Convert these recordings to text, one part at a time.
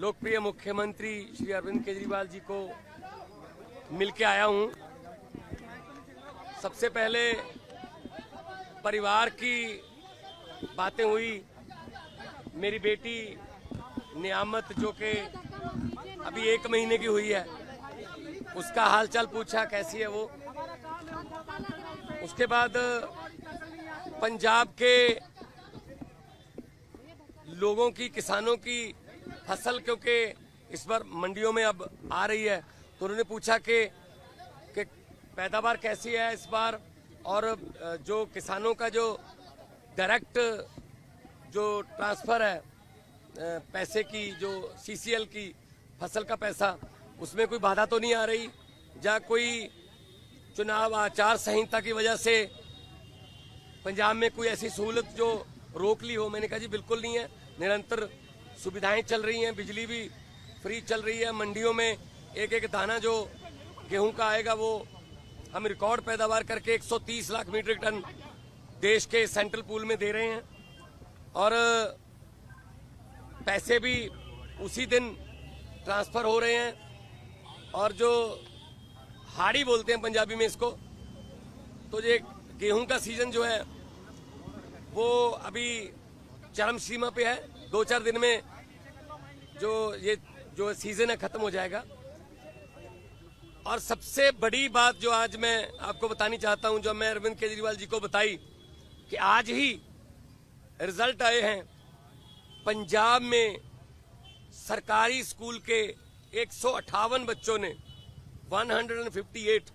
लोकप्रिय मुख्यमंत्री श्री अरविंद केजरीवाल जी को मिलके आया हूं। सबसे पहले परिवार की बातें हुई। मेरी बेटी नियामत जो कि अभी 1 महीने की हुई है, उसका हालचाल पूछा, कैसी है वो। उसके बाद पंजाब के लोगों की, किसानों की फसल क्योंकि इस बार मंडियों में अब आ रही है, तो उन्होंने पूछा कि पैदावार कैसी है इस बार, और जो किसानों का जो डायरेक्ट जो ट्रांसफर है पैसे की, जो सीसीएल की फसल का पैसा, उसमें कोई बाधा तो नहीं आ रही, या कोई चुनाव आचार संहिता की वजह से पंजाब में कोई ऐसी सहूलत जो रोक ली हो। मैंने कहा जी बिल्कुल नहीं है, निरंतर सुविधाएं चल रही हैं, बिजली भी फ्री चल रही है, मंडियों में एक एक दाना जो गेहूं का आएगा वो हम रिकॉर्ड पैदावार करके 130 लाख मीट्रिक टन देश के सेंट्रल पूल में दे रहे हैं, और पैसे भी उसी दिन ट्रांसफर हो रहे हैं। और जो हाड़ी बोलते हैं पंजाबी में इसको, तो ये गेहूं का सीजन जो है वो अभी चरम सीमा पे है। 2-4 दिन में जो सीजन है खत्म हो जाएगा। और सबसे बड़ी बात जो आज मैं आपको बतानी चाहता हूं, जो मैं अरविंद केजरीवाल जी को बताई, कि आज ही रिजल्ट आए हैं पंजाब में सरकारी स्कूल के 158 बच्चों ने, 158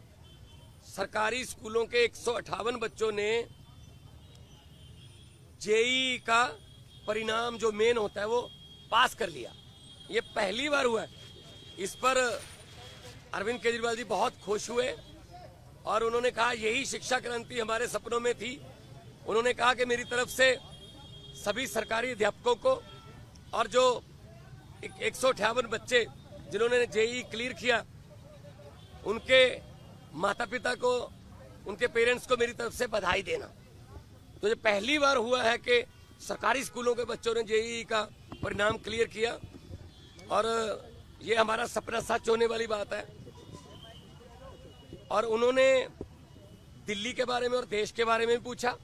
सरकारी स्कूलों के 158 बच्चों ने जेईई का परिणाम जो मेन होता है वो पास कर लिया। ये पहली बार हुआ है। इस पर अरविंद केजरीवाल जी बहुत खुश हुए और उन्होंने कहा यही शिक्षा क्रांति हमारे सपनों में थी। उन्होंने कहा कि मेरी तरफ से सभी सरकारी अध्यापकों को और जो 158 बच्चे जिन्होंने जेईई क्लियर किया, उनके माता पिता को, उनके पेरेंट्स को मेरी तरफ से बधाई देना। तो ये पहली बार हुआ है कि सरकारी स्कूलों के बच्चों ने जेईई का परिणाम क्लियर किया, और ये हमारा सपना सच होने वाली बात है। और उन्होंने दिल्ली के बारे में और देश के बारे में भी पूछा।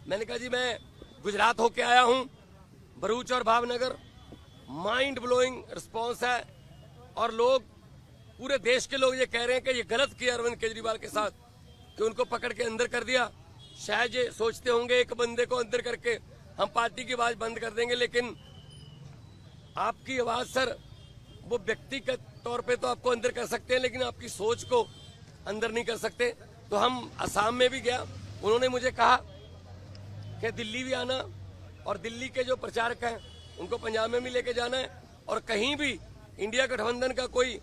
मैंने कहा जी मैं गुजरात होके आया हूं, भरूच और भावनगर, माइंड ब्लोइंग रिस्पॉन्स है, और लोग, पूरे देश के लोग ये कह रहे हैं कि ये गलत किया अरविंद केजरीवाल के साथ कि उनको पकड़ के अंदर कर दिया। शायद ये सोचते होंगे एक बंदे को अंदर करके हम पार्टी की आवाज बंद कर देंगे, लेकिन आपकी आवाज सर, वो व्यक्तिगत तौर पे तो आपको अंदर कर सकते हैं, लेकिन आपकी सोच को अंदर नहीं कर सकते। तो हम असम में भी गया, उन्होंने मुझे कहा कि दिल्ली भी आना, और दिल्ली के जो प्रचारक हैं उनको पंजाब में भी लेके जाना है, और कहीं भी इंडिया गठबंधन का कोई,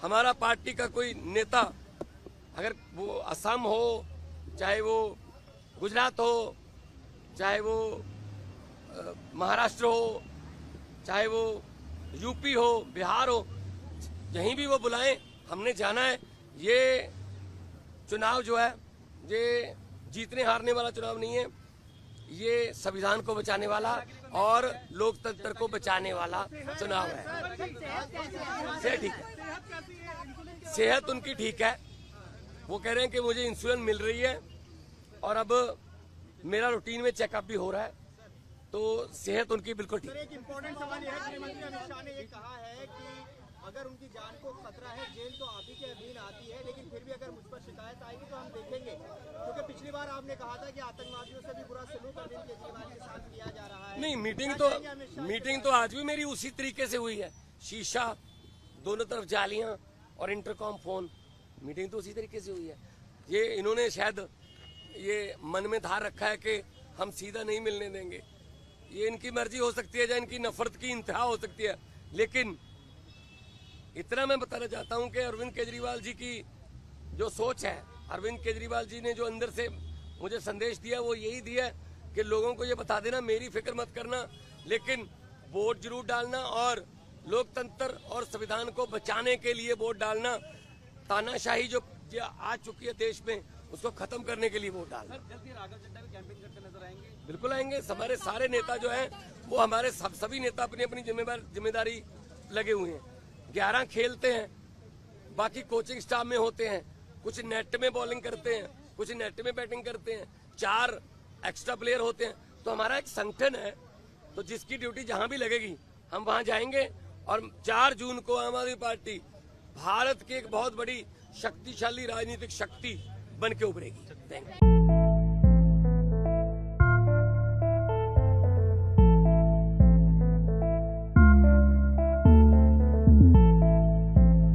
हमारा पार्टी का कोई नेता, अगर वो असम हो, चाहे वो गुजरात हो, चाहे वो महाराष्ट्र हो, चाहे वो यूपी हो, बिहार हो, यहीं भी वो बुलाएं, हमने जाना है। ये चुनाव जो है ये जीतने हारने वाला चुनाव नहीं है, ये संविधान को बचाने वाला और लोकतंत्र को बचाने वाला चुनाव है। सेहत ठीक है, सेहत उनकी ठीक है। वो कह रहे हैं कि मुझे इंसुलिन मिल रही है, और अब मेरा रूटीन में चेकअप भी हो रहा है, तो सेहत उनकी बिल्कुल ठीक है। एक इम्पोर्टेंट सवाल यह है, गृहमंत्री अमित शाह ने ये कहा है कि अगर उनकी जान को खतरा है, जेल तो आप ही के अधीन आती है, लेकिन फिर भी अगर मुझ पर शिकायत आएगी तो हम देखेंगे, क्योंकि पिछली बार आपने कहा था कि आतंकवादियों से भी बुरा सलूक अरविंद केजरीवाल के साथ किया जा रहा है। नहीं, मीटिंग तो आज भी मेरी उसी तरीके से हुई है। शीशा, दोनों तरफ जालियां और इंटरकॉम फोन, मीटिंग तो उसी तरीके से हुई है। ये इन्होंने शायद ये मन में धार रखा है कि हम सीधा नहीं मिलने देंगे। ये इनकी मर्जी हो सकती है, या इनकी नफरत की इंतहा हो सकती है, लेकिन इतना मैं बताना चाहता हूं कि अरविंद केजरीवाल जी की जो सोच है, अरविंद केजरीवाल जी ने जो अंदर से मुझे संदेश दिया वो यही दिया कि लोगों को ये बता देना मेरी फिक्र मत करना, लेकिन वोट जरूर डालना, और लोकतंत्र और संविधान को बचाने के लिए वोट डालना। तानाशाही जो आ चुकी है देश में, उसको खत्म करने के लिए वोट डालना। राघव चड्ढा भी कैंपेन करते नजर आएंगे? बिल्कुल आएंगे। हमारे सारे नेता जो हैं वो, हमारे सभी नेता अपनी अपनी जिम्मेदारी लगे हुए हैं। 11 खेलते हैं, बाकी कोचिंग स्टाफ में होते हैं, कुछ नेट में बॉलिंग करते हैं, कुछ नेट में बैटिंग करते हैं, 4 एक्स्ट्रा प्लेयर होते हैं। तो हमारा एक संगठन है, तो जिसकी ड्यूटी जहां भी लगेगी हम वहां जाएंगे और 4 जून को आम आदमी पार्टी भारत की एक बहुत बड़ी शक्तिशाली राजनीतिक शक्ति बन के उभरेगी। Thank you.